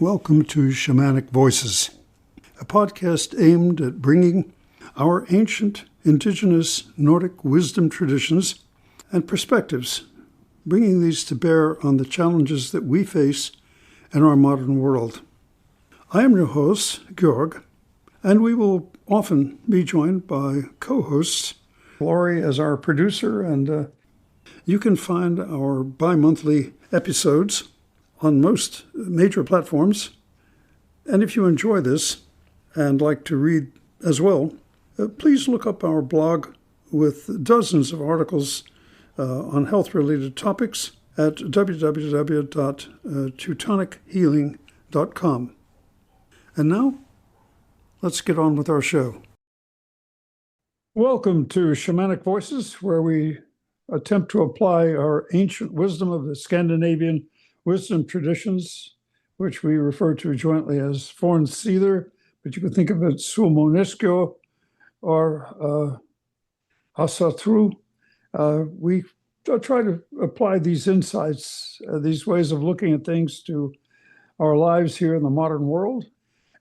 Welcome to Shamanic Voices, a podcast aimed at bringing our ancient, indigenous Nordic wisdom traditions and perspectives, bringing these to bear on the challenges that we face in our modern world. I am your host, Georg, and we will often be joined by co-hosts, Laurie as our producer, and you can find our bi-monthly episodes on most major platforms. And if you enjoy this and like to read as well, please look up our blog with dozens of articles on health-related topics at www.teutonichealing.com. And now, let's get on with our show. Welcome to Shamanic Voices, where we attempt to apply our ancient wisdom of the Scandinavian wisdom traditions, which we refer to jointly as Fornsider, but you can think of it Suomoniskyo or Asatru. We try to apply these insights, these ways of looking at things to our lives here in the modern world.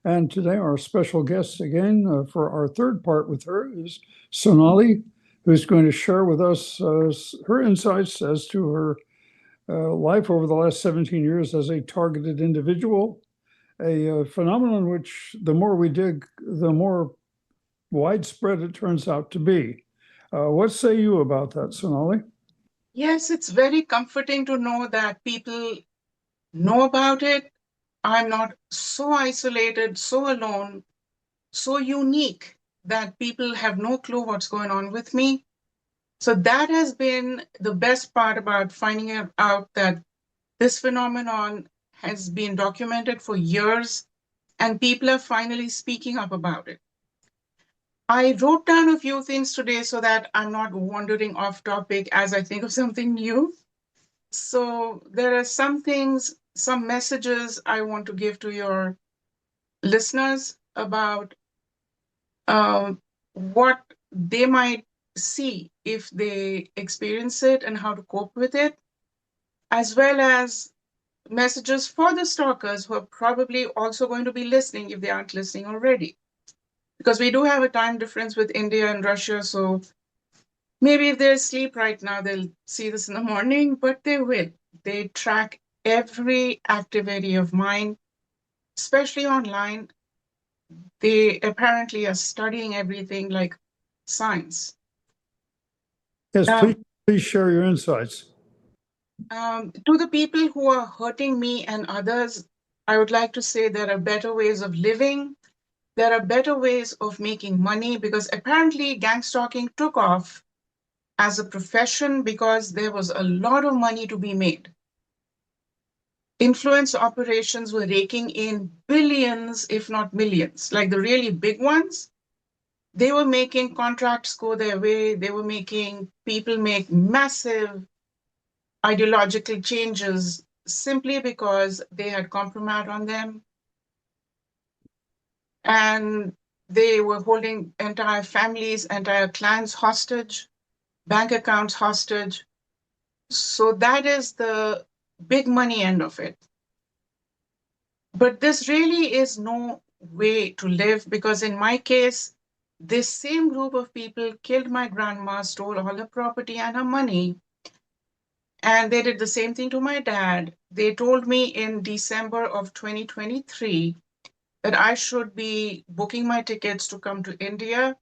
And today our special guest again for our third part with her is Sonali, who's going to share with us her insights as to her life over the last 17 years as a targeted individual, a phenomenon which the more we dig, the more widespread it turns out to be. What say you about that, Sonali? Yes, it's very comforting to know that people know about it. I'm not so isolated, so alone, so unique that people have no clue what's going on with me. So that has been the best part about finding out that this phenomenon has been documented for years and people are finally speaking up about it. I wrote down a few things today so that I'm not wandering off topic as I think of something new. So there are some things, some messages I want to give to your listeners about what they might see if they experience it and how to cope with it, as well as messages for the stalkers who are probably also going to be listening if they aren't listening already. Because we do have a time difference with India and Russia, so maybe if they're asleep right now, they'll see this in the morning, but they will. They track every activity of mine, especially online. They apparently are studying everything like science. Yes, please share your insights. To the people who are hurting me and others, I would like to say there are better ways of living. There are better ways of making money because apparently gang stalking took off as a profession because there was a lot of money to be made. Influence operations were raking in billions, if not millions, like the really big ones. They were making contracts go their way. They were making people make massive ideological changes simply because they had compromise on them. And they were holding entire families, entire clans hostage, bank accounts hostage. So that is the big money end of it. But this really is no way to live because in my case, this same group of people killed my grandma, stole all her property and her money. And they did the same thing to my dad. They told me in December of 2023 that I should be booking my tickets to come to India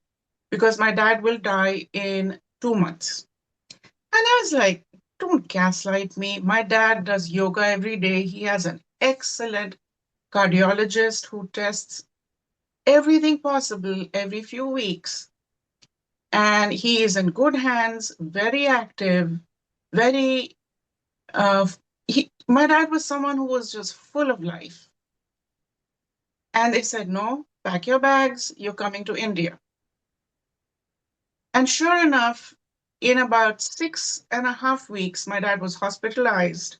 because my dad will die in 2 months. And I was like, don't gaslight me. My dad does yoga every day. He has an excellent cardiologist who tests everything possible every few weeks. And he is in good hands, very active, very, my dad was someone who was just full of life. And they said, no, pack your bags, you're coming to India. And sure enough, in about 6.5 weeks, my dad was hospitalized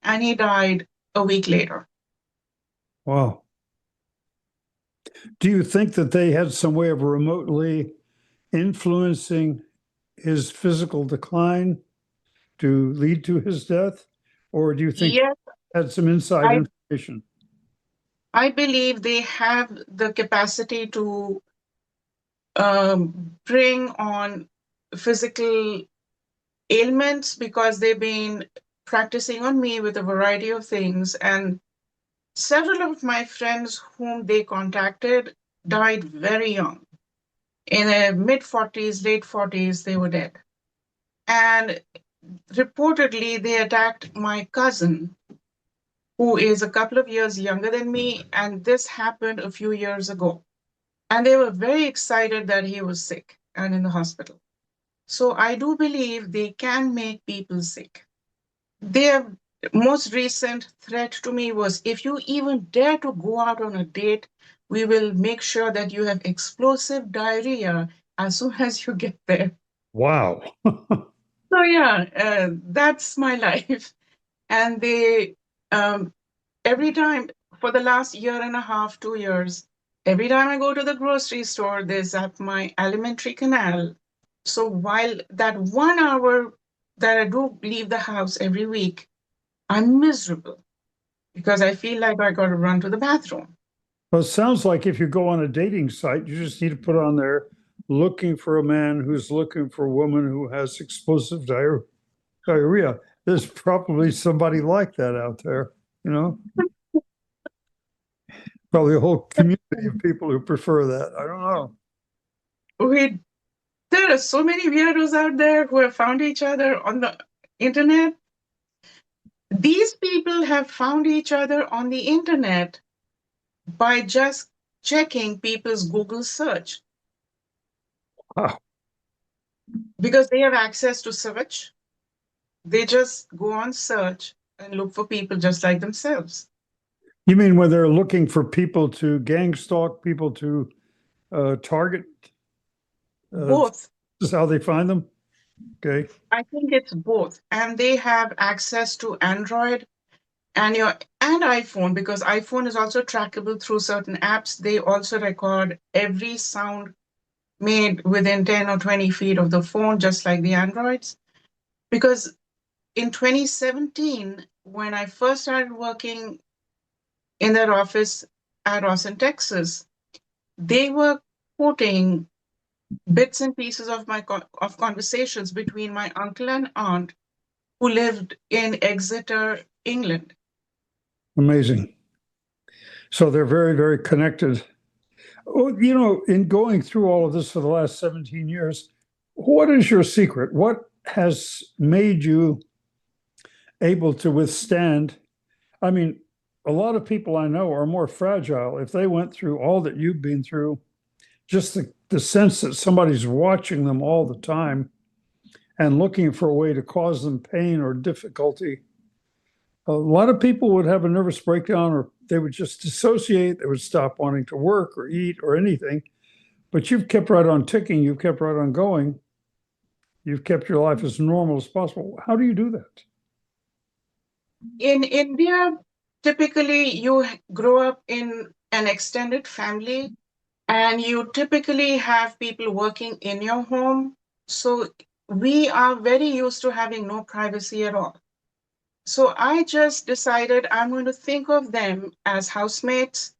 and he died a week later. Wow. Do you think that they had some way of remotely influencing his physical decline to lead to his death? Or do you think Yes, had some inside information? I believe they have the capacity to bring on physical ailments because they've been practicing on me with a variety of things. And several of my friends whom they contacted died very young. In their mid 40s, late 40s, they were dead. And reportedly, they attacked my cousin, who is a couple of years younger than me. And this happened a few years ago. And they were very excited that he was sick and in the hospital. So I do believe they can make people sick. Their most recent threat to me was if you even dare to go out on a date, we will make sure that you have explosive diarrhea as soon as you get there. Wow. So, yeah, that's my life. And they, every time for the last year and a half, 2 years, every time I go to the grocery store, there's at my alimentary canal. So while that 1 hour that I do leave the house every week, I'm miserable because I feel like I got to run to the bathroom. Well, it sounds like if you go on a dating site, you just need to put on there looking for a man who's looking for a woman who has explosive diarrhea. There's probably somebody like that out there, you know? Probably a whole community of people who prefer that. I don't know. We, there are so many weirdos out there who have found each other on the internet. These people have found each other on the internet by just checking people's Google search. Wow. Because they have access to search. They just go on search and look for people just like themselves. You mean when they're looking for people to gang stalk, people to target? Both. This is how they find them? Okay. I think it's both. And they have access to Android and iPhone, because iPhone is also trackable through certain apps. They also record every sound made within 10 or 20 feet of the phone, just like the Androids. Because in 2017, when I first started working in their office at Austin, Texas, they were quoting bits and pieces of my of conversations between my uncle and aunt who lived in Exeter, England. Amazing. So they're very, very connected. Oh, you know, in going through all of this for the last 17 years, what is your secret? What has made you able to withstand? I mean, a lot of people I know are more fragile. If they went through all that you've been through, just the sense that somebody's watching them all the time and looking for a way to cause them pain or difficulty, a lot of people would have a nervous breakdown, or they would just dissociate. They would stop wanting to work or eat or anything. But you've kept right on ticking. You've kept right on going. You've kept your life as normal as possible. How do you do that? In India, typically you grow up in an extended family and you typically have people working in your home. So we are very used to having no privacy at all. So I just decided I'm going to think of them as housemates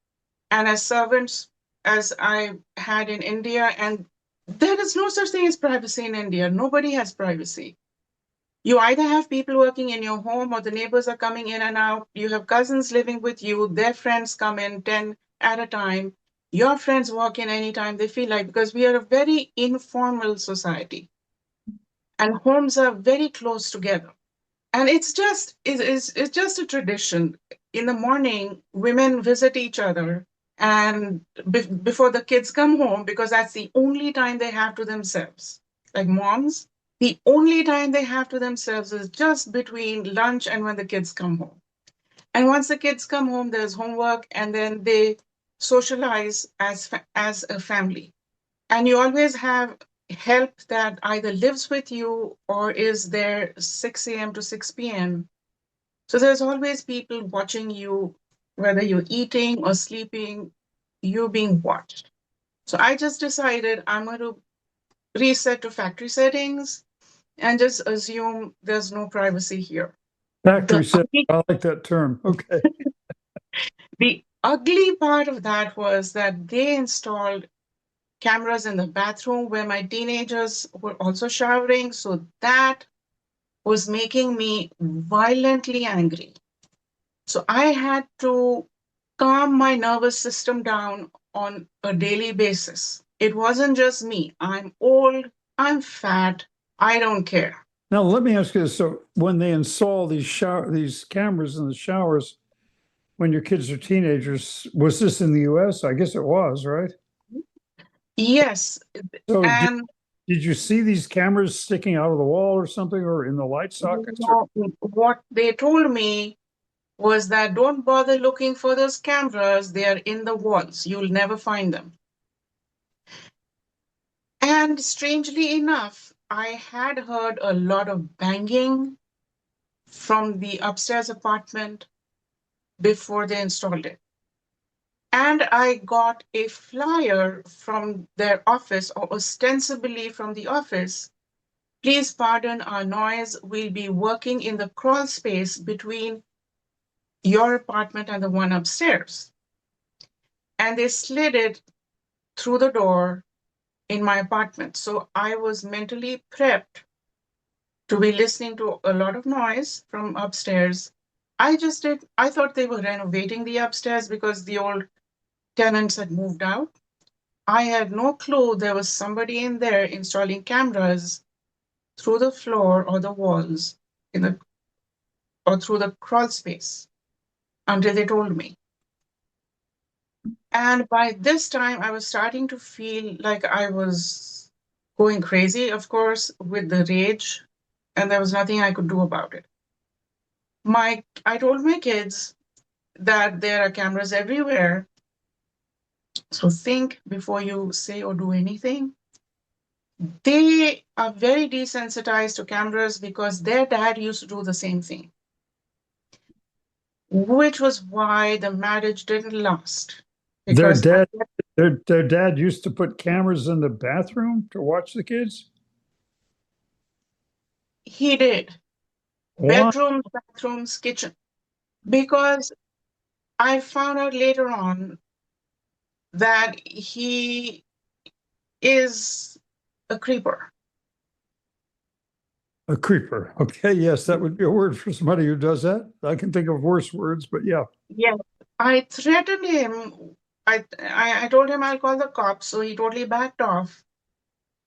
and as servants as I had in India. And there is no such thing as privacy in India. Nobody has privacy. You either have people working in your home or the neighbors are coming in and out. You have cousins living with you. Their friends come in 10 at a time. Your friends walk in anytime they feel like, because we are a very informal society and homes are very close together. And it's just a tradition. In the morning, women visit each other and before the kids come home, because that's the only time they have to themselves. Like moms, the only time they have to themselves is just between lunch and when the kids come home. And once the kids come home, there's homework, and then they socialize as a family. And you always have help that either lives with you or is there 6 a.m. to 6 p.m. So there's always people watching you, whether you're eating or sleeping, you're being watched. So I just decided I'm going to reset to factory settings and just assume there's no privacy here. Factory The, set. I like that term. Okay. the ugly part of that was that they installed cameras in the bathroom where my teenagers were also showering. So that was making me violently angry. So I had to calm my nervous system down on a daily basis. It wasn't just me. I'm old, I'm fat, I don't care. Now, let me ask you this. So when they install these cameras in the showers, when your kids are teenagers, was this in the US? I guess it was, right? Yes, So and did you see these cameras sticking out of the wall or something, or in the light sockets? Or what they told me was that don't bother looking for those cameras. They are in the walls. You'll never find them. And strangely enough, I had heard a lot of banging from the upstairs apartment before they installed it. And I got a flyer from their office, or ostensibly from the office. Please pardon our noise. We'll be working in the crawl space between your apartment and the one upstairs. And they slid it through the door in my apartment. So I was mentally prepped to be listening to a lot of noise from upstairs. I thought they were renovating the upstairs because the old tenants had moved out. I had no clue there was somebody in there installing cameras through the floor or the walls in the or through the crawl space until they told me. And by this time, I was starting to feel like I was going crazy, of course, with the rage, and there was nothing I could do about it. I told my kids that there are cameras everywhere, so think before you say or do anything. They are very desensitized to cameras because their dad used to do the same thing, which was why the marriage didn't last. their Because dad, their dad used to put cameras in the bathroom to watch the kids? he did Why? bedrooms, bathrooms, kitchen. Because I found out later on that he is a creeper. A creeper. Okay, yes, that would be a word for somebody who does that. I can think of worse words, but yeah. Yes. I threatened him. I told him I'll call the cops, so he totally backed off.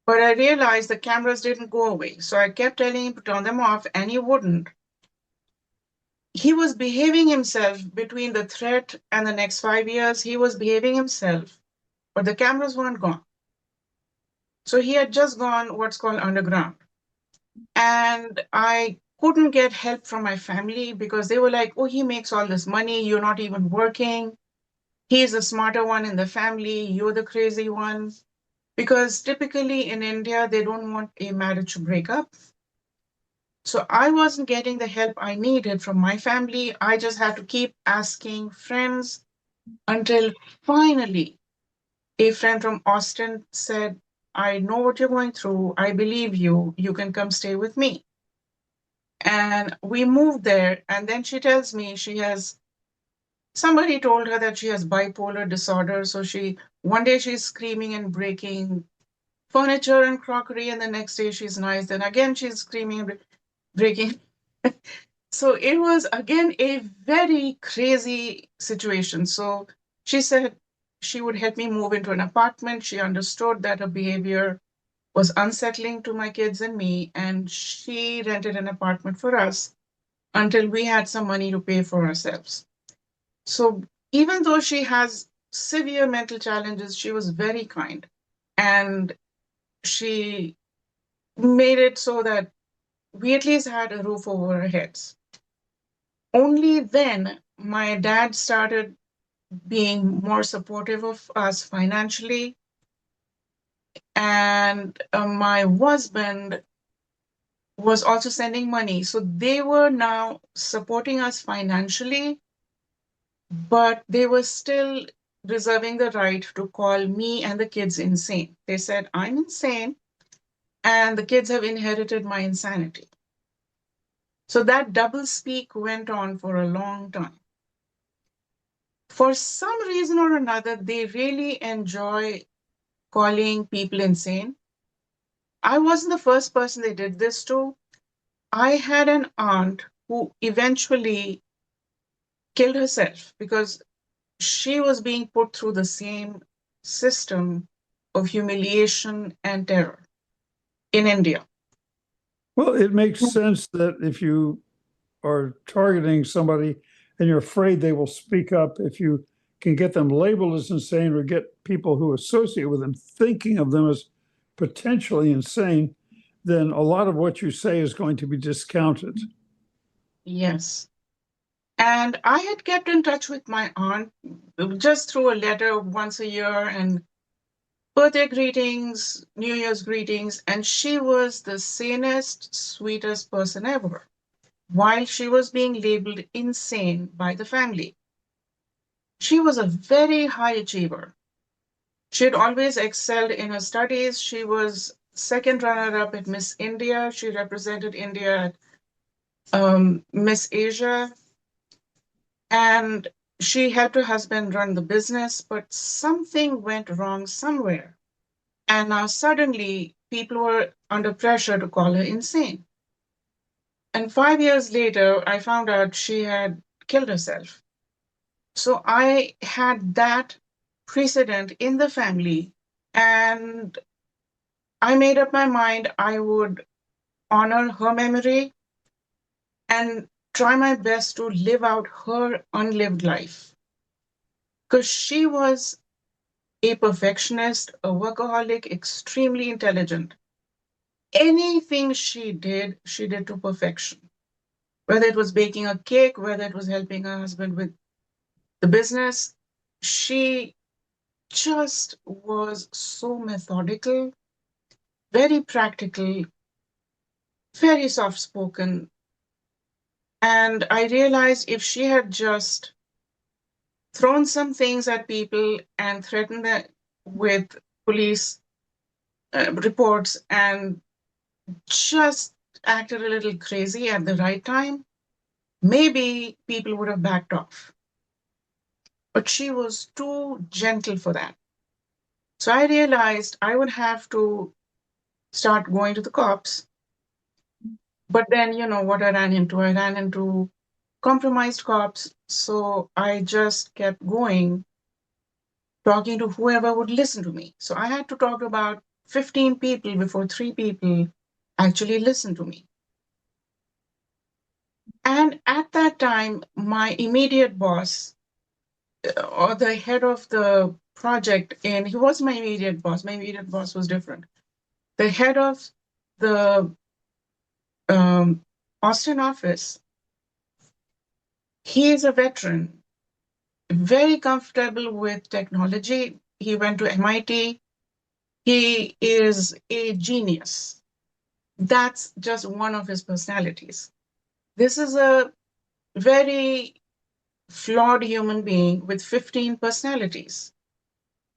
But I realized the cameras didn't go away. So I kept telling him to turn them off, and he wouldn't. He was behaving himself between the threat and the next 5 years. He was behaving himself, but the cameras weren't gone. So he had just gone what's called underground. And I couldn't get help from my family because they were like, oh, he makes all this money. You're not even working. He's the smarter one in the family. You're the crazy one. Because typically in India, they don't want a marriage to break up. So I wasn't getting the help I needed from my family. I just had to keep asking friends until finally a friend from Austin said, I know what you're going through. I believe you. You can come stay with me. And we moved there. And then she tells me somebody told her that she has bipolar disorder. So one day she's screaming and breaking furniture and crockery. And the next day she's nice. Then again, she's screaming and breaking. So it was again a very crazy situation. So she said she would help me move into an apartment. She understood that her behavior was unsettling to my kids and me, and she rented an apartment for us until we had some money to pay for ourselves. So even though she has severe mental challenges, she was very kind. And she made it so that we at least had a roof over our heads. Only then my dad started being more supportive of us financially. And my husband was also sending money. So they were now supporting us financially, but they were still reserving the right to call me and the kids insane. They said, I'm insane, and the kids have inherited my insanity. So that double speak went on for a long time. For some reason or another, they really enjoy calling people insane. I wasn't the first person they did this to. I had an aunt who eventually killed herself because she was being put through the same system of humiliation and terror in India. Well, it makes sense that if you are targeting somebody and you're afraid they will speak up, if you can get them labeled as insane or get people who associate with them thinking of them as potentially insane, then a lot of what you say is going to be discounted. Yes. And I had kept in touch with my aunt just through a letter once a year and birthday greetings, New Year's greetings, and she was the sanest, sweetest person ever, while she was being labeled insane by the family. She was a very high achiever. She had always excelled in her studies. She was second runner-up at Miss India. She represented India at Miss Asia. And she helped her husband run the business, but something went wrong somewhere. And now suddenly people were under pressure to call her insane. And 5 years later, I found out she had killed herself. So I had that precedent in the family, and I made up my mind I would honor her memory and try my best to live out her unlived life. Because she was a perfectionist, a workaholic, extremely intelligent. Anything she did to perfection. Whether it was baking a cake, whether it was helping her husband with the business, she just was so methodical, very practical, very soft spoken. And I realized if she had just thrown some things at people and threatened them with police reports and just acted a little crazy at the right time, maybe people would have backed off. But she was too gentle for that. So I realized I would have to start going to the cops. But then, you know what I ran into? I ran into compromised cops. So I just kept going, talking to whoever would listen to me. So I had to talk to about 15 people before 3 people actually listened to me. And at that time, my immediate boss, or the head of the project, and he was my immediate boss. My immediate boss was different. The head of the um, Austin office, he is a veteran, very comfortable with technology. He went to MIT. He is a genius. That's just one of his personalities. This is a very flawed human being with 15 personalities,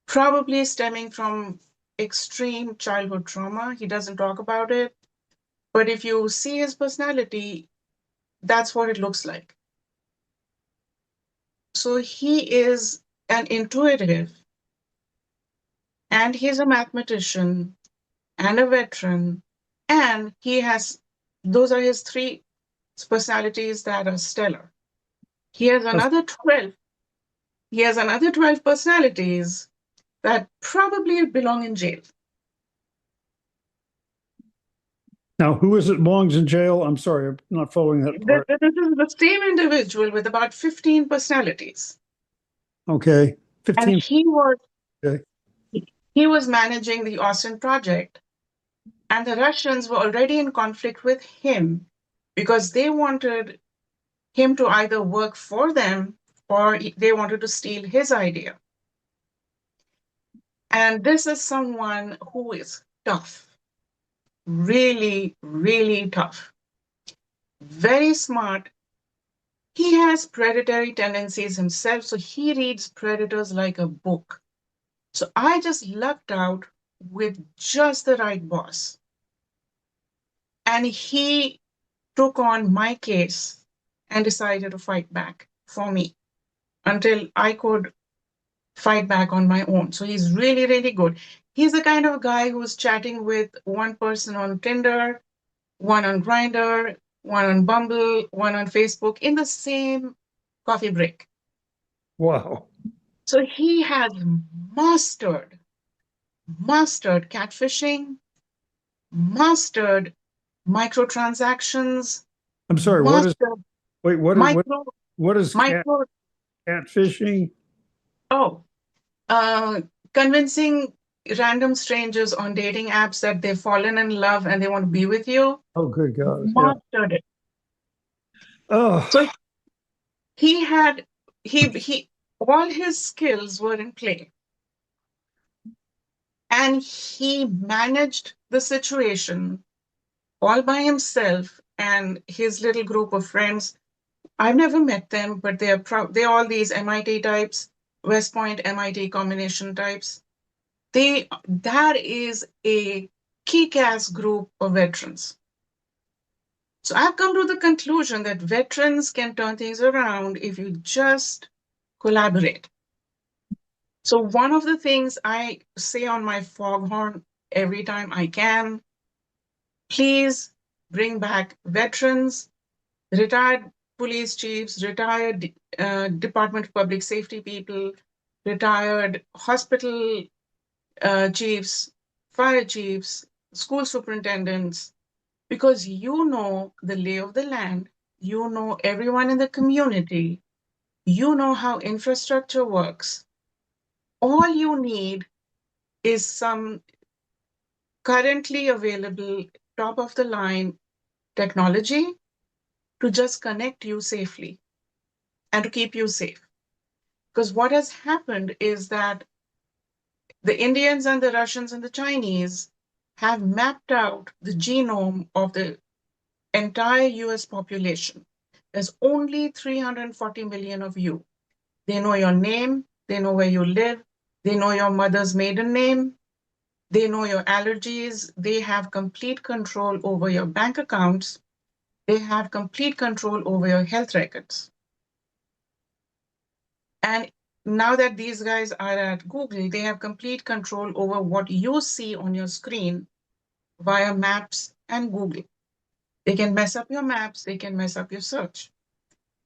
probably stemming from extreme childhood trauma. He doesn't talk about it, but if you see his personality, that's what it looks like. So he is an intuitive, and he's a mathematician and a veteran, and he has, those are his three personalities that are stellar. He has another 12. He has another 12 personalities that probably belong in jail. Now, who is it belongs in jail? I'm sorry, I'm not following that part. This is the same individual with about 15 personalities. Okay, And 15. Okay. he was managing the Austin project, and the Russians were already in conflict with him because they wanted him to either work for them or they wanted to steal his idea. And this is someone who is tough, really, really tough, very smart. He has predatory tendencies himself, so he reads predators like a book. So I just lucked out with just the right boss. And he took on my case and decided to fight back for me. until I could fight back on my own. So he's really, really good. He's the kind of guy who's chatting with one person on Tinder, one on Grindr, one on Bumble, one on Facebook in the same coffee break. Wow. So he has mastered catfishing, mastered microtransactions, I'm sorry, mastered micro what is micro catfishing? oh convincing random strangers on dating apps that they've fallen in love and they want to be with you. Oh, good God. Yeah. Mastered it. Oh, So he had he all his skills were in play, and he managed the situation all by himself and his little group of friends. I've never met them, but they're all these MIT types, West Point MIT combination types. That is a kick-ass group of veterans. So I've come to the conclusion that veterans can turn things around if you just collaborate. So one of the things I say on my foghorn every time I can, please bring back veterans, retired police chiefs, retired Department of Public Safety people, retired hospital chiefs, fire chiefs, school superintendents, because you know the lay of the land, you know everyone in the community, you know how infrastructure works. All you need is some currently available top of the line technology to just connect you safely and to keep you safe. Because what has happened is that the Indians and the Russians and the Chinese have mapped out the genome of the entire US population. There's only 340 million of you. They know your name, they know where you live, they know your mother's maiden name, they know your allergies, they have complete control over your bank accounts, they have complete control over your health records. And now that these guys are at Google, they have complete control over what you see on your screen via Maps and Google. They can mess up your maps, they can mess up your search,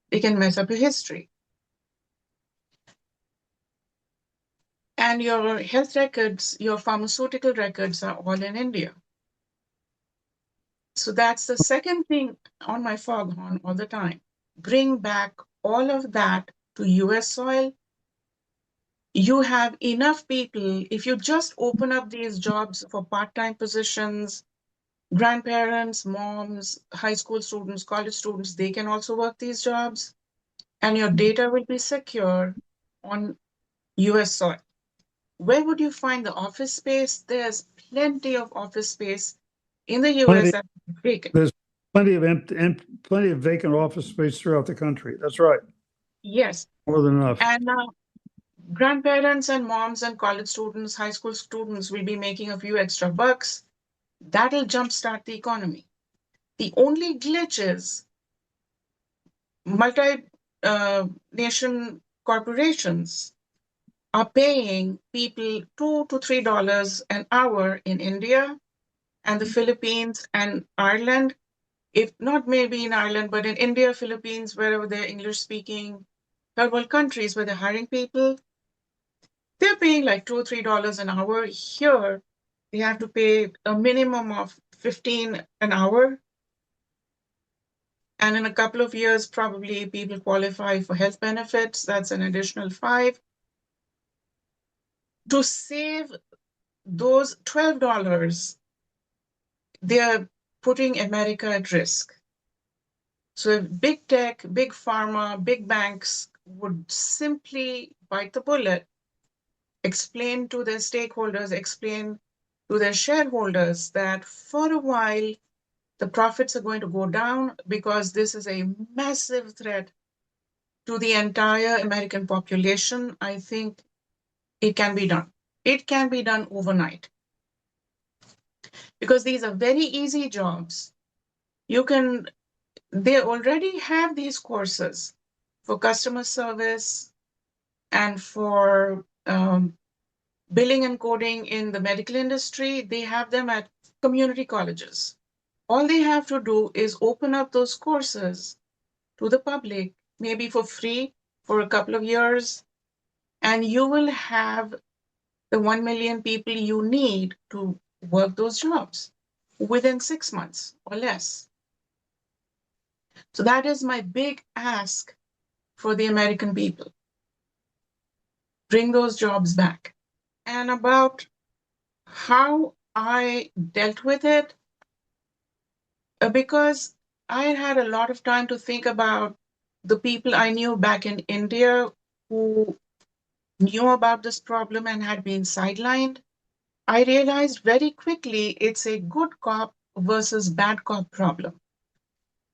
they can mess up your history. And your health records, your pharmaceutical records are all in India. So that's the second thing on my foghorn all the time. Bring back all of that to US soil. You have enough people, if you just open up these jobs for part-time positions, grandparents, moms, high school students, college students, they can also work these jobs, and your data will be secure on US soil. Where would you find the office space? There's plenty of office space in the US that's vacant. There's plenty of vacant office space throughout the country. That's right. Yes. More than enough. And grandparents and moms and college students, high school students will be making a few extra bucks. That'll jumpstart the economy. The only glitch is multi-nation corporations are paying people $2 to $3 an hour in India and the Philippines and Ireland, if not maybe in Ireland, but in India, Philippines, wherever they're English-speaking, third world countries where they're hiring people, they're paying like $2 or $3 an hour. Here, they have to pay a minimum of 15 an hour. And in a couple of years, probably people qualify for health benefits. That's an additional 5. To save those $12, they're putting America at risk. So if big tech, big pharma, big banks would simply bite the bullet, explain to their stakeholders, explain to their shareholders that for a while, the profits are going to go down because this is a massive threat to the entire American population, I think it can be done. It can be done overnight. Because these are very easy jobs. They already have these courses for customer service, and for billing and coding in the medical industry, they have them at community colleges. All they have to do is open up those courses to the public, maybe for free for a couple of years, and you will have the 1 million people you need to work those jobs within 6 months or less. So that is my big ask for the American people. Bring those jobs back. And about how I dealt with it, because I had a lot of time to think about the people I knew back in India who knew about this problem and had been sidelined. I realized very quickly it's a good cop versus bad cop problem.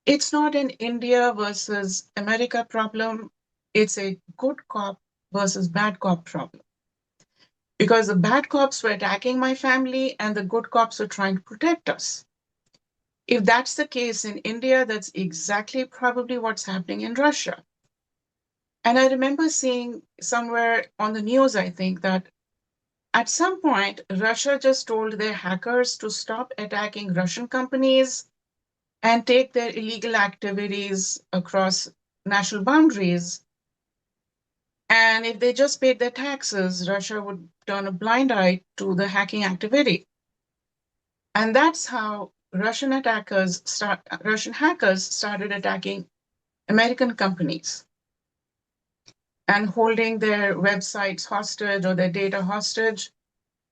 It's not an India versus America problem. It's a good cop versus bad cop problem. Because the bad cops were attacking my family and the good cops were trying to protect us. If that's the case in India, that's exactly probably what's happening in Russia. And I remember seeing somewhere on the news, I think, that at some point, Russia just told their hackers to stop attacking Russian companies and take their illegal activities across national boundaries. And if they just paid their taxes, Russia would turn a blind eye to the hacking activity. And that's how Russian hackers started attacking American companies and holding their websites hostage or their data hostage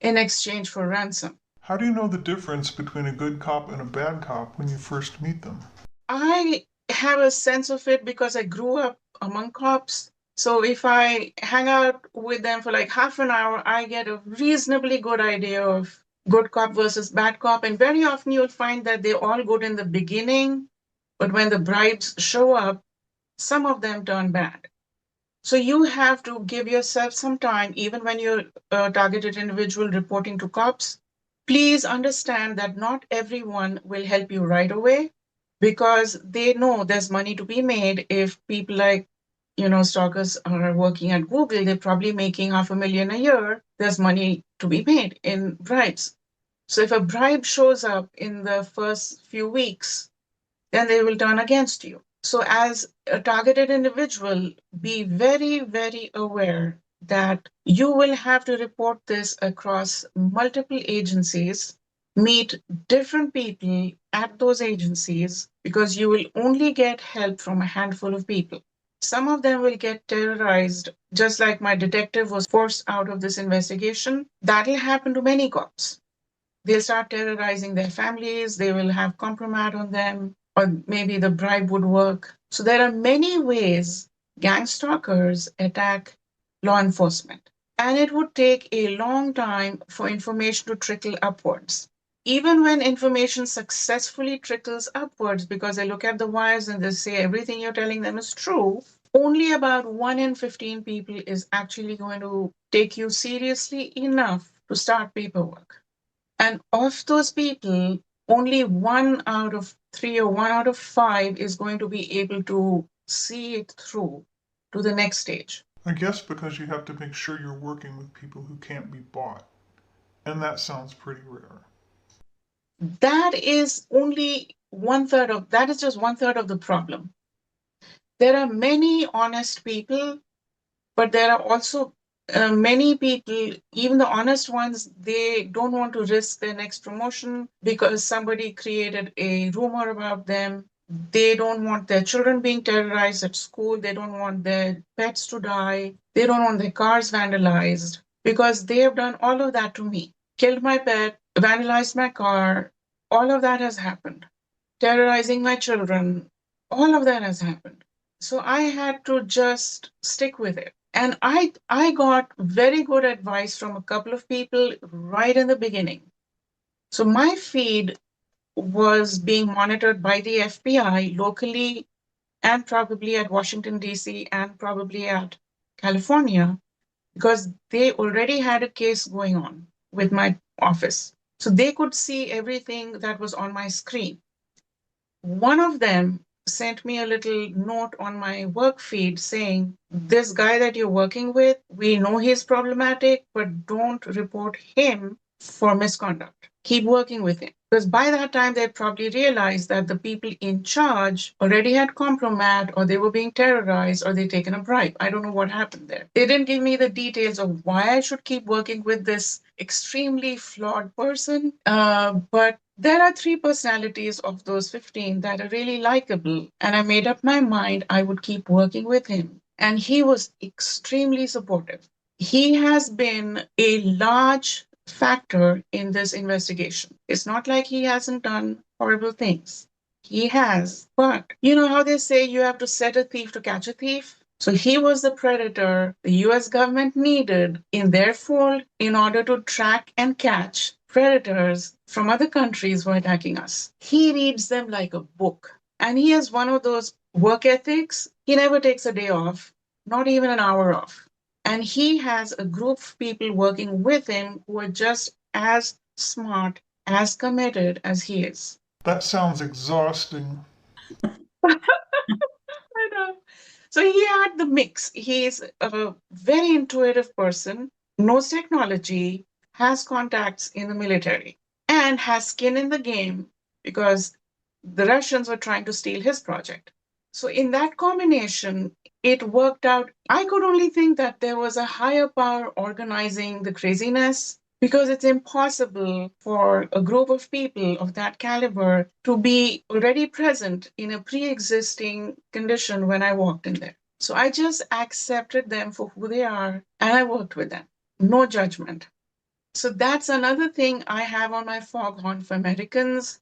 in exchange for ransom. How do you know the difference between a good cop and a bad cop when you first meet them? I have a sense of it because I grew up among cops. So if I hang out with them for like half an hour, I get a reasonably good idea of good cop versus bad cop. And very often you'll find that they're all good in the beginning, but when the bribes show up, some of them turn bad. So you have to give yourself some time, even when you're a targeted individual reporting to cops. Please understand that not everyone will help you right away because they know there's money to be made. If people like, stalkers are working at Google, they're probably making $500,000 a year. There's money to be made in bribes. So if a bribe shows up in the first few weeks, then they will turn against you. So as a targeted individual, be very, very aware that you will have to report this across multiple agencies, meet different people at those agencies, because you will only get help from a handful of people. Some of them will get terrorized, just like my detective was forced out of this investigation. That'll happen to many cops. They'll start terrorizing their families, they will have compromise on them, or maybe the bribe would work. So there are many ways gang stalkers attack law enforcement. And it would take a long time for information to trickle upwards. Even when information successfully trickles upwards because they look at the wires and they say everything you're telling them is true, only about 1 in 15 people is actually going to take you seriously enough to start paperwork. And of those people, only 1 out of 3 or 1 out of 5 is going to be able to see it through to the next stage. I guess because you have to make sure you're working with people who can't be bought. And that sounds pretty rare. That is only that is just 1/3 of the problem. There are many honest people, but there are also many people, even the honest ones, they don't want to risk their next promotion because somebody created a rumor about them. They don't want their children being terrorized at school. They don't want their pets to die. They don't want their cars vandalized because they have done all of that to me. Killed my pet, vandalized my car. All of that has happened. Terrorizing my children. All of that has happened. So I had to just stick with it. And I got very good advice from a couple of people right in the beginning. So my feed was being monitored by the FBI locally and probably at Washington, D.C., and probably at California, because they already had a case going on with my office. So they could see everything that was on my screen. One of them sent me a little note on my work feed saying, this guy that you're working with, we know he's problematic, but don't report him for misconduct. Keep working with him. Because by that time, they'd probably realized that the people in charge already had compromat, or they were being terrorized, or they'd taken a bribe. I don't know what happened there. They didn't give me the details of why I should keep working with this extremely flawed person. But there are 3 personalities of those 15 that are really likable. And I made up my mind I would keep working with him. And he was extremely supportive. He has been a large factor in this investigation. It's not like he hasn't done horrible things. He has. But you know how they say you have to set a thief to catch a thief? So he was the predator the US government needed in their fold in order to track and catch predators from other countries who are attacking us. He reads them like a book. And he has one of those work ethics. He never takes a day off, not even an hour off. And he has a group of people working with him who are just as smart, as committed as he is. That sounds exhausting. I know. So he had the mix. He's a very intuitive person, knows technology, has contacts in the military, and has skin in the game because the Russians were trying to steal his project. So in that combination, it worked out. I could only think that there was a higher power organizing the craziness, because it's impossible for a group of people of that caliber to be already present in a pre-existing condition when I walked in there. So I just accepted them for who they are and I worked with them. No judgment. So that's another thing I have on my foghorn for Americans.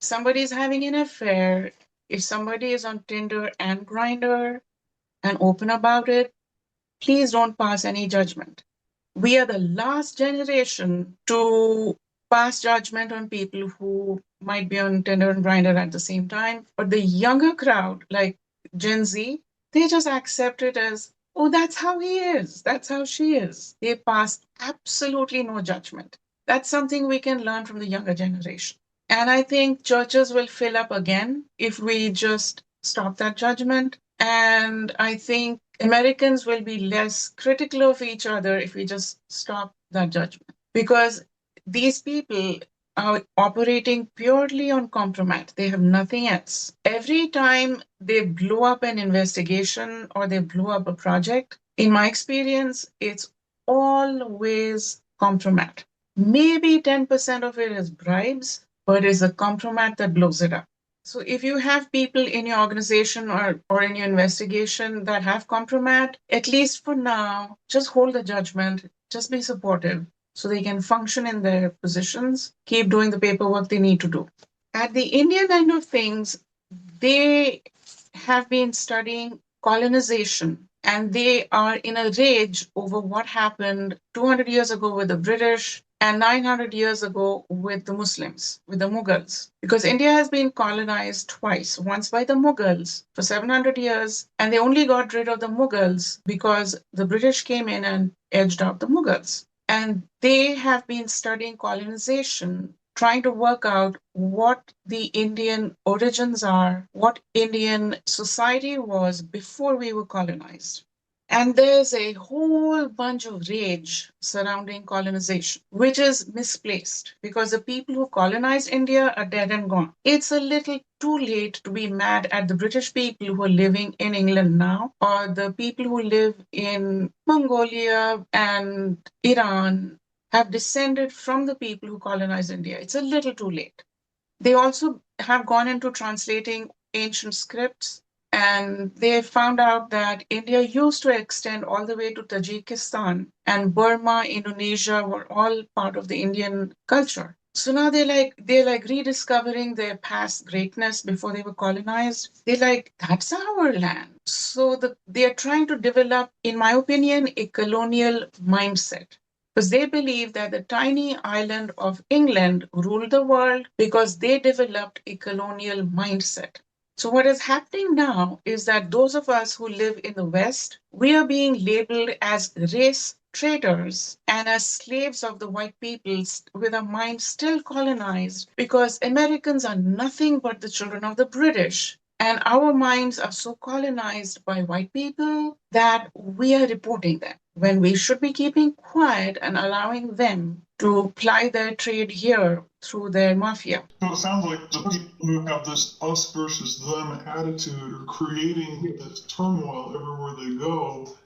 Somebody's having an affair. If somebody is on Tinder and Grindr and open about it, please don't pass any judgment. We are the last generation to pass judgment on people who might be on Tinder and Grindr at the same time. But the younger crowd, like Gen Z, they just accept it as, oh, that's how he is. That's how she is. They pass absolutely no judgment. That's something we can learn from the younger generation. And I think churches will fill up again if we just stop that judgment. And I think Americans will be less critical of each other if we just stop that judgment. Because these people are operating purely on compromise. They have nothing else. Every time they blow up an investigation or they blow up a project, in my experience, it's always compromise. Maybe 10% of it is bribes, but it's a compromise that blows it up. So if you have people in your organization or in your investigation that have compromise, at least for now, just hold the judgment, just be supportive so they can function in their positions, keep doing the paperwork they need to do. At the Indian end of things, they have been studying colonization and they are in a rage over what happened 200 years ago with the British and 900 years ago with the Muslims, with the Mughals. Because India has been colonized twice, once by the Mughals for 700 years, and they only got rid of the Mughals because the British came in and edged out the Mughals. And they have been studying colonization, trying to work out what the Indian origins are, what Indian society was before we were colonized. And there's a whole bunch of rage surrounding colonization, which is misplaced because the people who colonized India are dead and gone. It's a little too late to be mad at the British people who are living in England now, or the people who live in Mongolia and Iran have descended from the people who colonized India. It's a little too late. They also have gone into translating ancient scripts, and they found out that India used to extend all the way to Tajikistan, and Burma, Indonesia were all part of the Indian culture. So now they're like rediscovering their past greatness before they were colonized. They're like, that's our land. So they are trying to develop, in my opinion, a colonial mindset, because they believe that the tiny island of England ruled the world because they developed a colonial mindset. So what is happening now is that those of us who live in the West, we are being labeled as race traitors and as slaves of the white peoples with our minds still colonized, because Americans are nothing but the children of the British. And our minds are so colonized by white people that we are reporting them when we should be keeping quiet and allowing them to ply their trade here through their mafia. So it sounds like the people who have this us versus them attitude are creating this turmoil everywhere they go.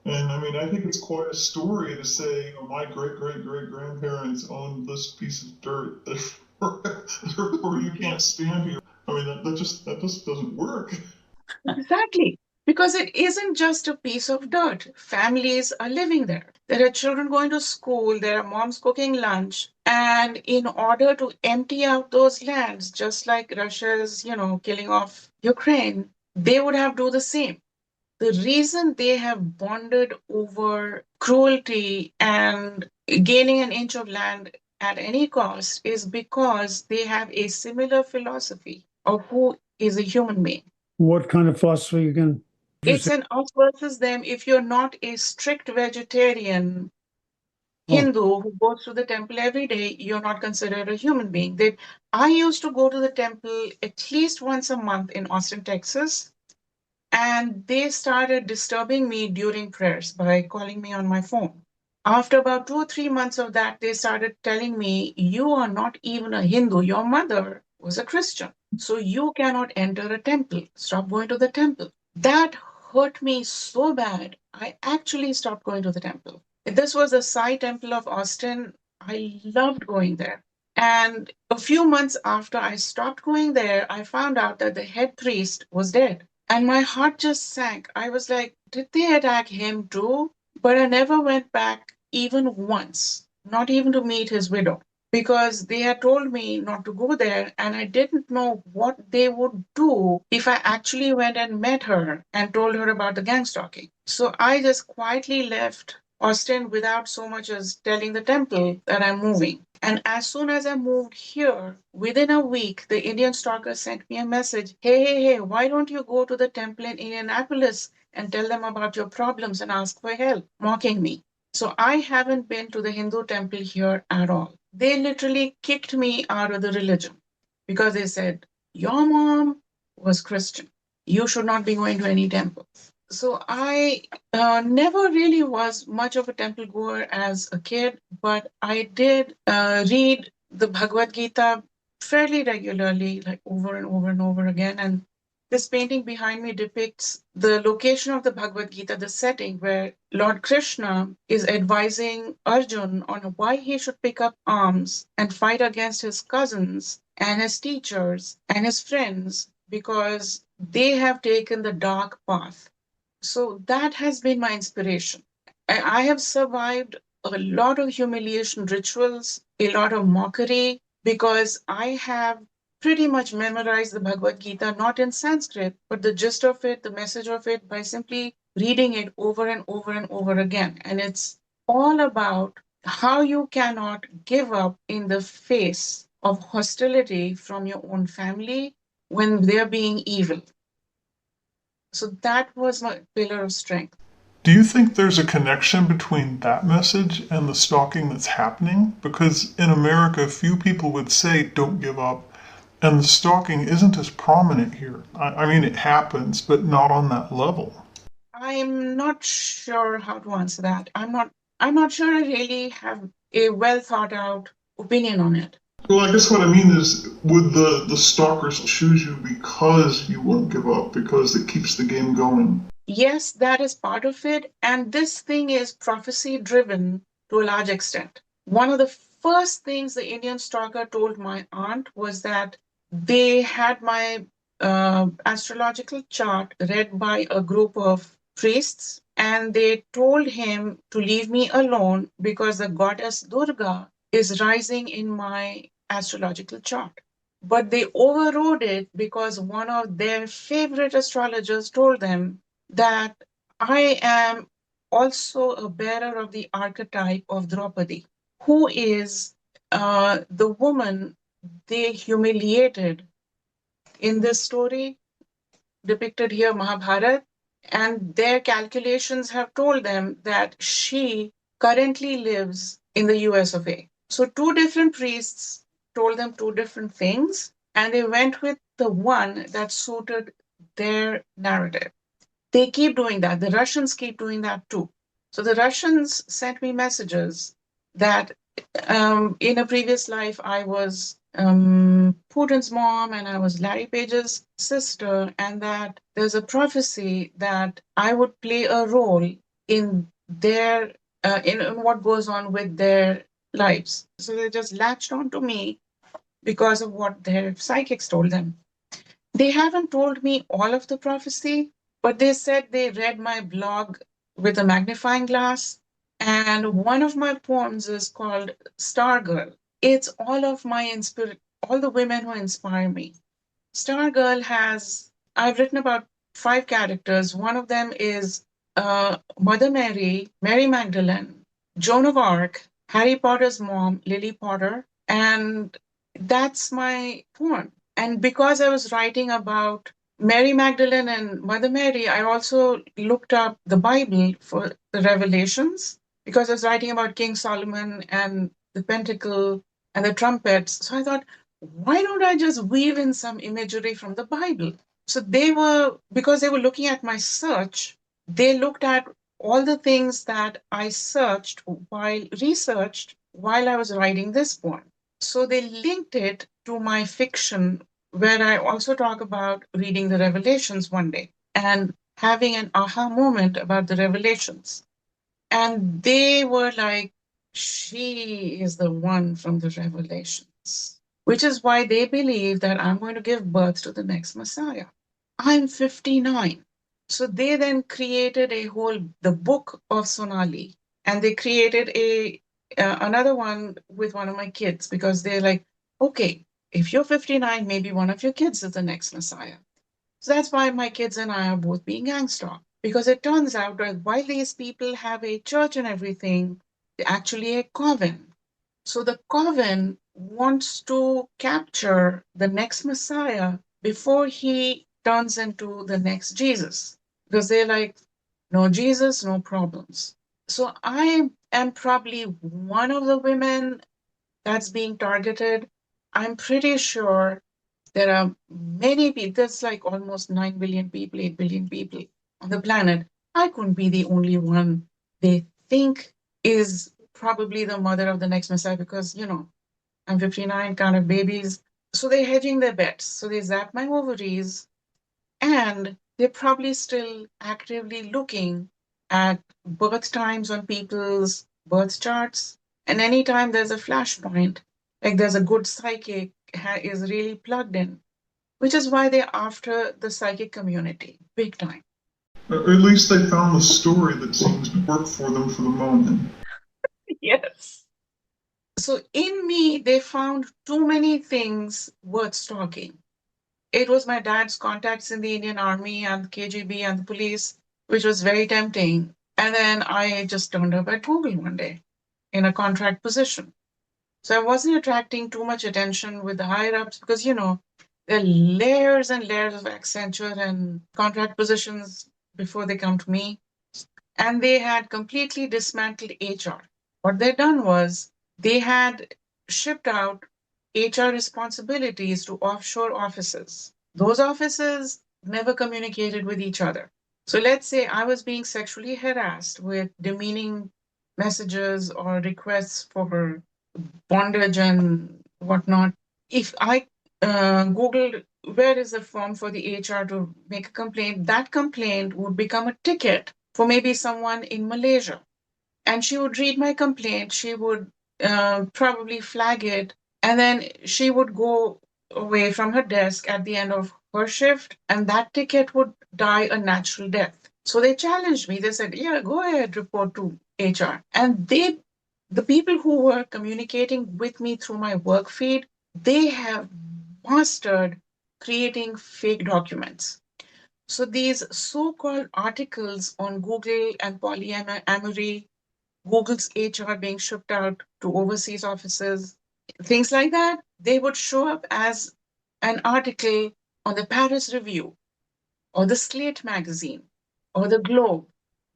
And I mean, I think it's quite a story to say, you know, my great great great grandparents owned this piece of dirt, therefore you can't stand here. I mean, that just doesn't work. Exactly. Because it isn't just a piece of dirt. Families are living there. There are children going to school, there are moms cooking lunch. And in order to empty out those lands, just like Russia's, killing off Ukraine, they would have do the same. The reason they have bonded over cruelty and gaining an inch of land at any cost is because they have a similar philosophy of who is a human being. What kind of philosophy again? It's an us versus them. If you're not a strict vegetarian Hindu who goes to the temple every day, you're not considered a human being. I used to go to the temple at least once a month in Austin, Texas, and they started disturbing me during prayers by calling me on my phone. After about 2 or 3 months of that, they started telling me, "You are not even a Hindu. Your mother was a Christian. So you cannot enter a temple. Stop going to the temple." That hurt me so bad. I actually stopped going to the temple. This was the Sai Temple of Austin. I loved going there. And a few months after I stopped going there, I found out that the head priest was dead. And my heart just sank. I was like, did they attack him too? But I never went back even once, not even to meet his widow, because they had told me not to go there. And I didn't know what they would do if I actually went and met her and told her about the gang stalking. So I just quietly left Austin without so much as telling the temple that I'm moving. And as soon as I moved here, within a week, the Indian stalker sent me a message. Hey, why don't you go to the temple in Indianapolis and tell them about your problems and ask for help, mocking me. So I haven't been to the Hindu temple here at all. They literally kicked me out of the religion because they said, your mom was Christian. You should not be going to any temple. So I never really was much of a temple goer as a kid, but I did read the Bhagavad Gita fairly regularly, like over and over and over again. And this painting behind me depicts the location of the Bhagavad Gita, the setting where Lord Krishna is advising Arjun on why he should pick up arms and fight against his cousins and his teachers and his friends because they have taken the dark path. So that has been my inspiration. I have survived a lot of humiliation rituals, a lot of mockery, because I have pretty much memorized the Bhagavad Gita, not in Sanskrit, but the gist of it, the message of it, by simply reading it over and over and over again. And it's all about how you cannot give up in the face of hostility from your own family when they're being evil. So that was my pillar of strength. Do you think there's a connection between that message and the stalking that's happening? Because in America, few people would say don't give up, and the stalking isn't as prominent here. I mean, it happens, but not on that level. I'm not sure how to answer that. I'm not sure I really have a well thought out opinion on it. Well, I guess what I mean is, would the stalkers choose you because you won't give up, because it keeps the game going? Yes, that is part of it. And this thing is prophecy driven to a large extent. One of the first things the Indian stalker told my aunt was that they had my astrological chart read by a group of priests, and they told him to leave me alone because the goddess Durga is rising in my astrological chart. But they overrode it because one of their favorite astrologers told them that I am also a bearer of the archetype of Draupadi, who is the woman they humiliated in this story depicted here, Mahabharata. And their calculations have told them that she currently lives in the US of A. So two different priests told them two different things, and they went with the one that suited their narrative. They keep doing that. The Russians keep doing that too. So the Russians sent me messages that in a previous life, I was Putin's mom and I was Larry Page's sister, and that there's a prophecy that I would play a role in their in what goes on with their lives. So they just latched on to me because of what their psychics told them. They haven't told me all of the prophecy, but they said they read my blog with a magnifying glass. And one of my poems is called Star Girl. It's all of my all the women who inspire me. Star Girl has, I've written about 5 characters. One of them is Mother Mary, Mary Magdalene, Joan of Arc, Harry Potter's mom, Lily Potter, and that's my poem. And because I was writing about Mary Magdalene and Mother Mary, I also looked up the Bible for the Revelations because I was writing about King Solomon and the pentacle and the trumpets. So I thought, why don't I just weave in some imagery from the Bible? So because they were looking at my search, they looked at all the things that I researched while I was writing this poem. So they linked it to my fiction, where I also talk about reading the Revelations one day and having an aha moment about the Revelations. And they were like, she is the one from the Revelations, which is why they believe that I'm going to give birth to the next Messiah. I'm 59. So they then created the book of Sonali, and they created another one with one of my kids because they're like, okay, if you're 59, maybe one of your kids is the next Messiah. So that's why my kids and I are both being gangsta, because it turns out that while these people have a church and everything, they're actually a coven. So the coven wants to capture the next Messiah before he turns into the next Jesus, because they're like, no Jesus, no problems. So I am probably one of the women that's being targeted. I'm pretty sure there are many people, there's like almost 9 billion people, 8 billion people on the planet. I couldn't be the only one they think is probably the mother of the next Messiah because, I'm 59, kind of babies. So they're hedging their bets. So they zap my ovaries, and they're probably still actively looking at birth times on people's birth charts. And anytime there's a flashpoint, like there's a good psychic is really plugged in, which is why they're after the psychic community big time. Or at least they found the story that seems to work for them for the moment. Yes. So in me, they found too many things worth stalking. It was my dad's contacts in the Indian Army and the KGB and the police, which was very tempting. And then I just turned up at Google one day in a contract position. So I wasn't attracting too much attention with the higher ups because, there are layers and layers of Accenture and contract positions before they come to me. And they had completely dismantled HR. What they'd done was they had shipped out HR responsibilities to offshore offices. Those offices never communicated with each other. So let's say I was being sexually harassed with demeaning messages or requests for bondage and whatnot. If I Googled where is the form for the HR to make a complaint, that complaint would become a ticket for maybe someone in Malaysia. And she would read my complaint, she would probably flag it, and then she would go away from her desk at the end of her shift, and that ticket would die a natural death. So they challenged me. They said, yeah, go ahead, report to HR. And the people who were communicating with me through my work feed, they have mastered creating fake documents. So these so-called articles on Google and polyamory, Google's HR being shipped out to overseas offices, things like that, they would show up as an article on the Paris Review or the Slate magazine or the Globe.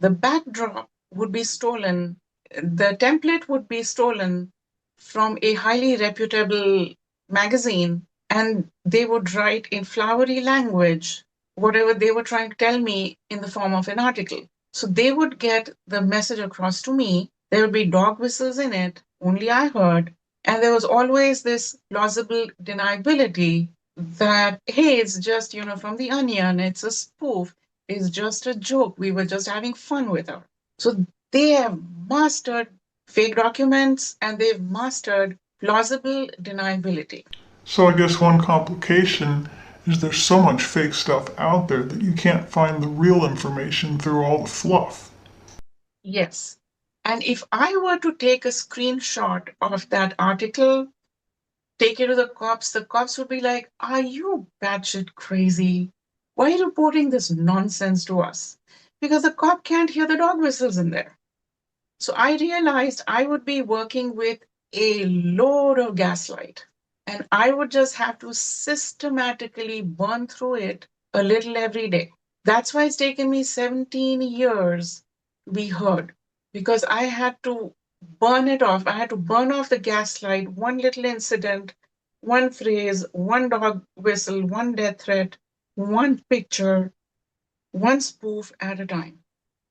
The backdrop would be stolen, the template would be stolen from a highly reputable magazine, and they would write in flowery language whatever they were trying to tell me in the form of an article. So they would get the message across to me. There would be dog whistles in it, only I heard. And there was always this plausible deniability that, hey, it's just, from the Onion, it's a spoof, it's just a joke. We were just having fun with her. So they have mastered fake documents and they've mastered plausible deniability. So I guess one complication is there's so much fake stuff out there that you can't find the real information through all the fluff. Yes. And if I were to take a screenshot of that article, take it to the cops would be like, are you batshit crazy? Why are you reporting this nonsense to us? Because the cop can't hear the dog whistles in there. So I realized I would be working with a load of gaslight, and I would just have to systematically burn through it a little every day. That's why it's taken me 17 years to be heard, because I had to burn it off. I had to burn off the gaslight, one little incident, one phrase, one dog whistle, one death threat, one picture, one spoof at a time.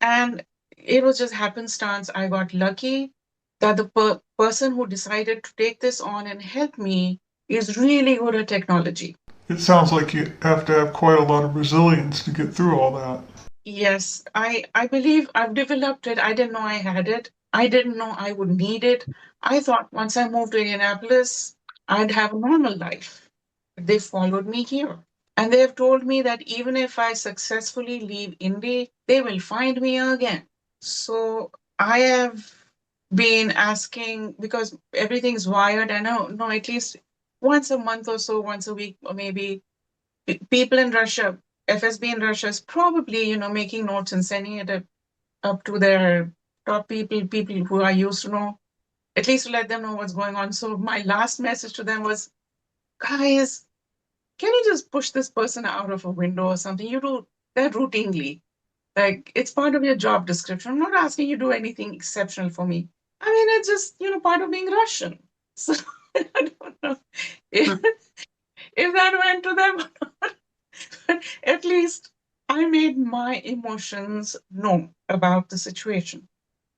And it was just happenstance. I got lucky that the person who decided to take this on and help me is really good at technology. It sounds like you have to have quite a lot of resilience to get through all that. Yes, I believe I've developed it. I didn't know I had it. I didn't know I would need it. I thought once I moved to Indianapolis, I'd have a normal life. They followed me here. And they've told me that even if I successfully leave Indy, they will find me again. So I have been asking, because everything's wired. I know at least once a month or so, once a week, or maybe people in Russia, FSB in Russia is probably, making notes and sending it up to their top people who I used to know, at least to let them know what's going on. So my last message to them was, guys, can you just push this person out of a window or something? You do that routinely. Like, it's part of your job description. I'm not asking you to do anything exceptional for me. I mean, it's just, part of being Russian. So I don't know if that went to them or not. But at least I made my emotions known about the situation.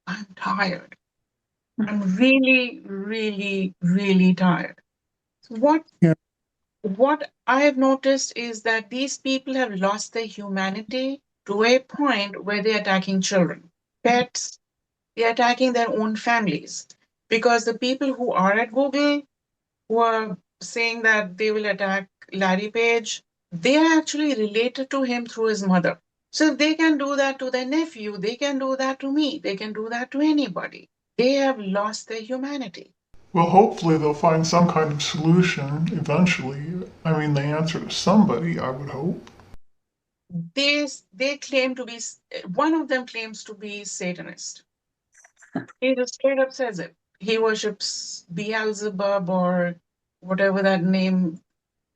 I'm tired. I'm really, really, really tired. So Yeah. what I have noticed is that these people have lost their humanity to a point where they're attacking children, pets, they're attacking their own families. Because the people who are at Google, who are saying that they will attack Larry Page, they are actually related to him through his mother. So if they can do that to their nephew, they can do that to me. They can do that to anybody. They have lost their humanity. Well, hopefully they'll find some kind of solution eventually. I mean, the answer to somebody, I would hope. They claim to be, one of them claims to be Satanist. He just straight up says it. He worships Beelzebub or whatever that name,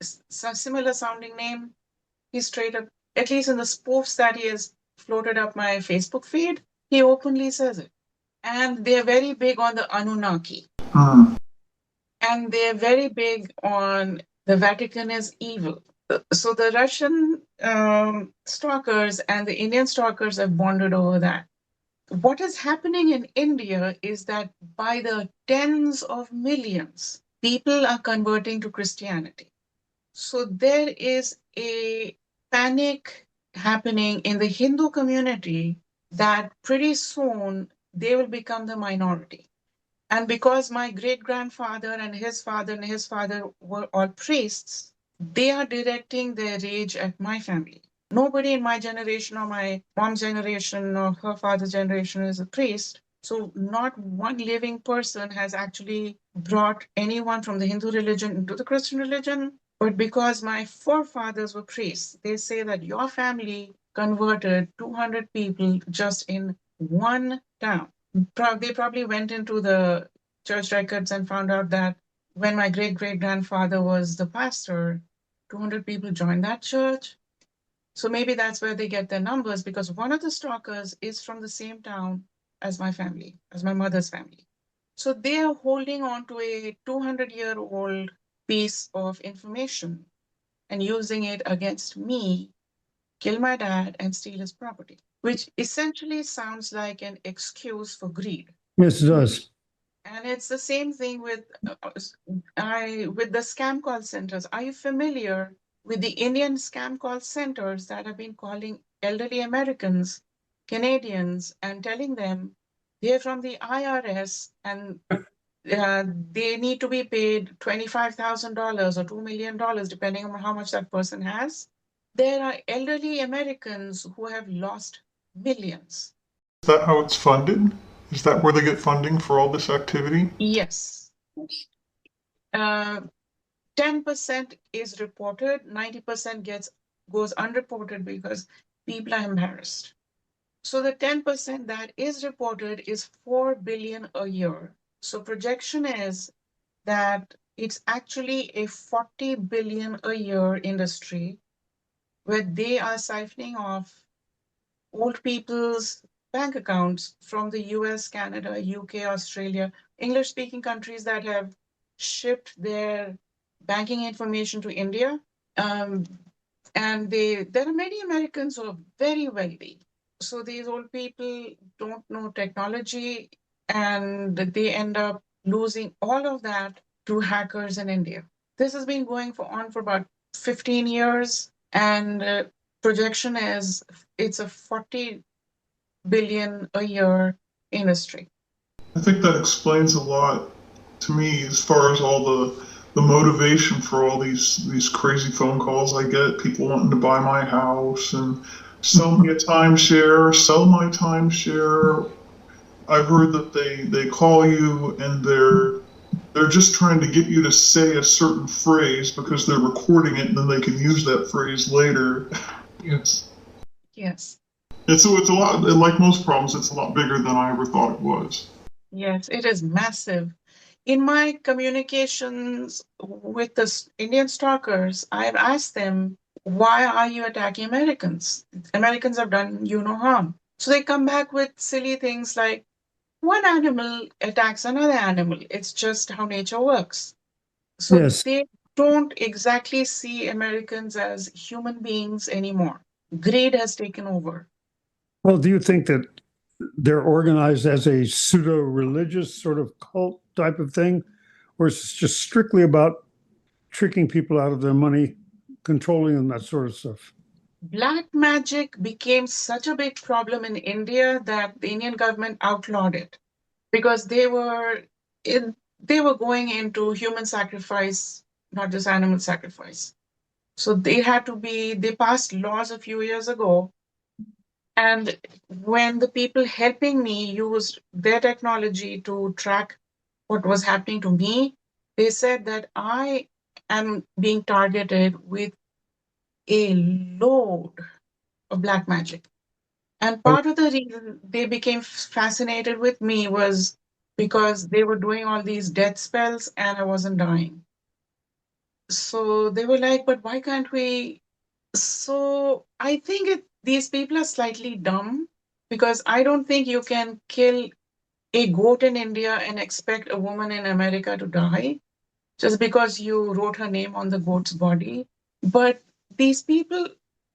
some similar sounding name. He straight up, at least in the spoofs that he has floated up my Facebook feed, he openly says it. And they're very big on the Anunnaki. And they're very big on the Vatican is evil. So the Russian stalkers and the Indian stalkers have bonded over that. What is happening in India is that by the tens of millions, people are converting to Christianity. So there is a panic happening in the Hindu community that pretty soon they will become the minority. And because my great grandfather and his father were all priests, they are directing their rage at my family. Nobody in my generation or my mom's generation or her father's generation is a priest. So not one living person has actually brought anyone from the Hindu religion into the Christian religion. But because my forefathers were priests, they say that your family converted 200 people just in one town. They probably went into the church records and found out that when my great great grandfather was the pastor, 200 people joined that church. So maybe that's where they get their numbers, because one of the stalkers is from the same town as my family, as my mother's family. So they are holding on to a 200-year-old piece of information and using it against me kill my dad, and steal his property, which essentially sounds like an excuse for greed. Yes, it does. And it's the same thing with with the scam call centers. Are you familiar with the Indian scam call centers that have been calling elderly Americans, Canadians, and telling them they're from the IRS and they need to be paid $25,000 or $2 million, depending on how much that person has? There are elderly Americans who have lost millions. Is that how it's funded? Is that where they get funding for all this activity? Yes. 10% is reported, 90% goes unreported because people are embarrassed. So the 10% that is reported is 4 billion a year. So projection is that it's actually a 40 billion a year industry where they are siphoning off old people's bank accounts from the US, Canada, UK, Australia, English speaking countries that have shipped their banking information to India. And there are many Americans who are very wealthy. So these old people don't know technology and they end up losing all of that to hackers in India. This has been going on for about 15 years, and projection is it's a 40 billion a year industry. I think that explains a lot to me as far as all the motivation for all these crazy phone calls I get. People wanting to buy my house and sell me a timeshare, sell my timeshare. I've heard that they call you and they're just trying to get you to say a certain phrase because they're recording it and then they can use that phrase later. Yes. Yes. It's a lot, like most problems, it's a lot bigger than I ever thought it was. Yes, it is massive. In my communications with the Indian stalkers, I've asked them, why are you attacking Americans? Americans have done you no harm. So they come back with silly things like, one animal attacks another animal. It's just how nature works. So Yes. they don't exactly see Americans as human beings anymore. Greed has taken over. Well, do you think that they're organized as a pseudo-religious sort of cult type of thing, or it's just strictly about tricking people out of their money, controlling them, that sort of stuff? Black magic became such a big problem in India that the Indian government outlawed it because they were going into human sacrifice, not just animal sacrifice. So they passed laws a few years ago. And when the people helping me used their technology to track what was happening to me, they said that I am being targeted with a load of black magic. And part of the reason they became fascinated with me was because they were doing all these death spells and I wasn't dying. So they were like, but why can't we? So I think these people are slightly dumb because I don't think you can kill a goat in India and expect a woman in America to die just because you wrote her name on the goat's body. But these people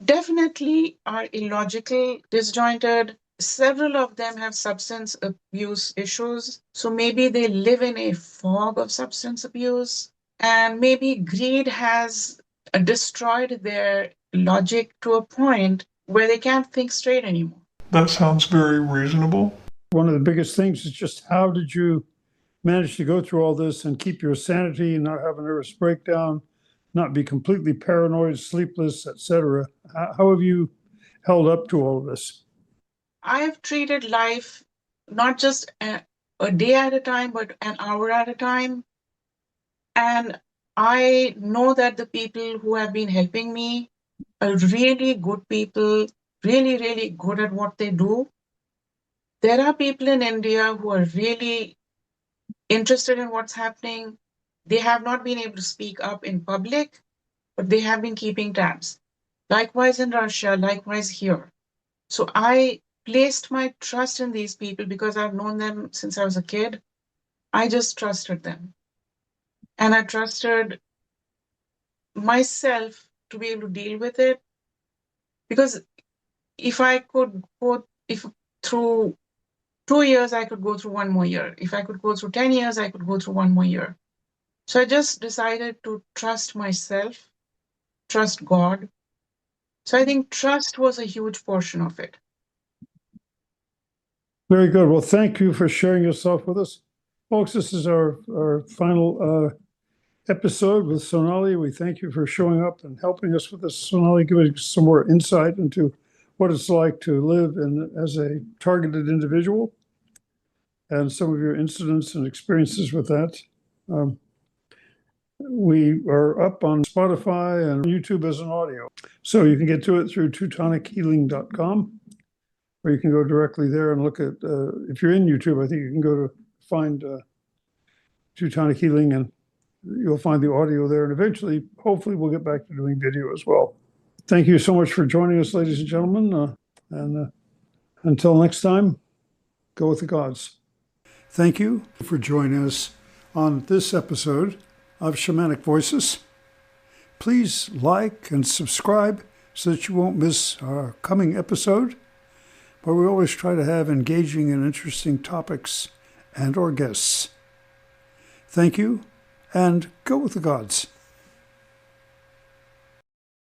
definitely are illogical, disjointed. Several of them have substance abuse issues. So maybe they live in a fog of substance abuse. And maybe greed has destroyed their logic to a point where they can't think straight anymore. That sounds very reasonable. One of the biggest things is just how did you manage to go through all this and keep your sanity and not have a nervous breakdown, not be completely paranoid, sleepless, etc.? How have you held up to all of this? I've treated life not just a day at a time, but an hour at a time. And I know that the people who have been helping me are really good people, really, really good at what they do. There are people in India who are really interested in what's happening. They have not been able to speak up in public, but they have been keeping tabs. Likewise in Russia, likewise here. So I placed my trust in these people because I've known them since I was a kid. I just trusted them. And I trusted myself to be able to deal with it. Because if I could go, if through 2 years, I could go through one more year. If I could go through 10 years, I could go through one more year. So I just decided to trust myself, trust God. So I think trust was a huge portion of it. Very good. Well, thank you for sharing yourself with us. Folks, this is our final episode with Sonali. We thank you for showing up and helping us with this, Sonali, giving us some more insight into what it's like to live as a targeted individual and some of your incidents and experiences with that. We are up on Spotify and YouTube as an audio. So you can get to it through TeutonicHealing.com, or you can go directly there and look at, if you're in YouTube, I think you can go to find Teutonic Healing and you'll find the audio there. And eventually, hopefully, we'll get back to doing video as well. Thank you so much for joining us, ladies and gentlemen. And until next time, go with the gods. Thank you for joining us on this episode of Shamanic Voices. Please like and subscribe so that you won't miss our coming episode, where we always try to have engaging and interesting topics and or guests. Thank you, and go with the gods.